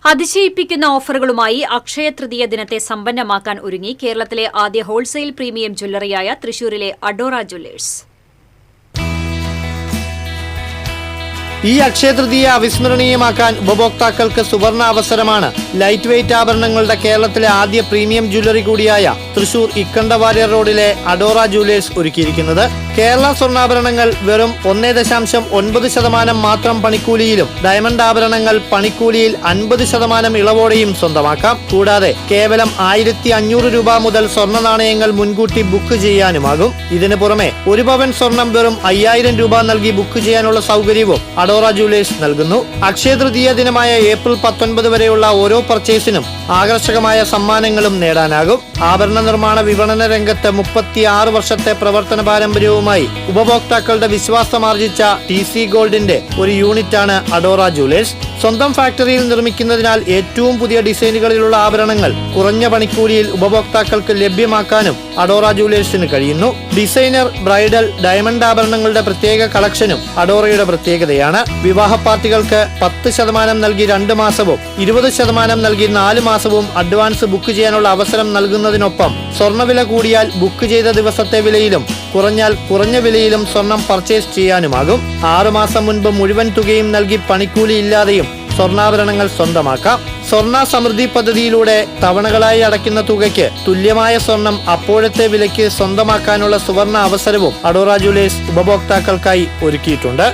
അതിശയിപ്പിക്കുന്ന ഓഫറുകളുമായി അക്ഷയ തൃതീയ ദിനത്തെ സമ്പന്നമാക്കാൻ ഒരുങ്ങി കേരളത്തിലെ ആദ്യ ഹോൾസെയിൽ പ്രീമിയം ജ്വല്ലറിയായ തൃശൂരിലെ അഡോറ ജ്വല്ലേഴ്സ്. ഈ അക്ഷയ തൃതീയ അവിസ്മരണീയമാക്കാൻ ഉപഭോക്താക്കൾക്ക് സുവർണ അവസരമാണ് ലൈറ്റ് വെയ്റ്റ് ആഭരണങ്ങളുടെ കേരളത്തിലെ ആദ്യ പ്രീമിയം ജ്വല്ലറി കൂടിയായ തൃശൂർ ഇക്കണ്ടവാര്യർ റോഡിലെ അഡോറ ജ്വല്ലേഴ്സ് ഒരുക്കിയിരിക്കുന്നത്. കേരള സ്വർണ്ണാഭരണങ്ങൾ വെറും 1.9% മാത്രം പണിക്കൂലിയിലും ഡയമണ്ട് ആഭരണങ്ങൾ പണിക്കൂലിയിൽ 50% ഇളവോടെയും സ്വന്തമാക്കാം. കൂടാതെ കേവലം 1500 രൂപ മുതൽ സ്വർണ്ണ നാണയങ്ങൾ മുൻകൂട്ടി ബുക്ക് ചെയ്യാനുമാകും. ഇതിനു പുറമെ 1 പവൻ സ്വർണം വെറും 5000 രൂപ നൽകി ബുക്ക് ചെയ്യാനുള്ള സൗകര്യവും അഡോറ ജ്വല്ലേഴ്സ് നൽകുന്നു. അക്ഷയ തൃതീയ ദിനമായ ഏപ്രിൽ 19 വരെയുള്ള ഓരോ പർച്ചേസിനും ആകർഷകമായ സമ്മാനങ്ങളും നേടാനാകും. ആഭരണ നിർമ്മാണ വിപണന രംഗത്ത് 36 വർഷത്തെ പ്രവർത്തന പാരമ്പര്യവുമായി ഉപഭോക്താക്കളുടെ വിശ്വാസമാർജിച്ച TC ഗോൾഡിന്റെ ഒരു യൂണിറ്റാണ് അഡോറ ജ്വല്ലേഴ്സ്. സ്വന്തം ഫാക്ടറിയിൽ നിർമ്മിക്കുന്നതിനാൽ ഏറ്റവും പുതിയ ഡിസൈനുകളിലുള്ള ആഭരണങ്ങൾ കുറഞ്ഞ പണിക്കൂലിയിൽ ഉപഭോക്താക്കൾക്ക് ലഭ്യമാക്കാനും അഡോറ ജ്വല്ലേഴ്സിന് കഴിയുന്നു. ഡിസൈനർ, ബ്രൈഡൽ, ഡയമണ്ട് ആഭരണങ്ങളുടെ പ്രത്യേക കളക്ഷനും അഡോറയുടെ പ്രത്യേകതയാണ്. വിവാഹ പാർട്ടികൾക്ക് 10% നൽകി 2 മാസവും 20% നൽകി 4 മാസവും അഡ്വാൻസ് ബുക്ക് ചെയ്യാനുള്ള അവസരം നൽകുന്നതിനൊപ്പം സ്വർണ്ണവില കൂടിയാൽ ബുക്ക് ചെയ്ത ദിവസത്തെ വിലയിലും കുറഞ്ഞാൽ കുറഞ്ഞ വിലയിലും സ്വർണം പർച്ചേസ് ചെയ്യാനുമാകും. 6 മാസം മുൻപ് മുഴുവൻ തുകയും നൽകി പണിക്കൂലി ഇല്ലാതെയും സ്വർണ്ണാഭരണങ്ങൾ സ്വന്തമാക്കാം. സ്വർണ്ണ സമൃദ്ധി പദ്ധതിയിലൂടെ തവണകളായി അടയ്ക്കുന്ന തുകയ്ക്ക് തുല്യമായ സ്വർണം അപ്പോഴത്തെ വിലയ്ക്ക് സ്വന്തമാക്കാനുള്ള സുവർണ അവസരവും അഡോറ ജ്വല്ലേഴ്സ് ഉപഭോക്താക്കൾക്കായി ഒരുക്കിയിട്ടുണ്ട്.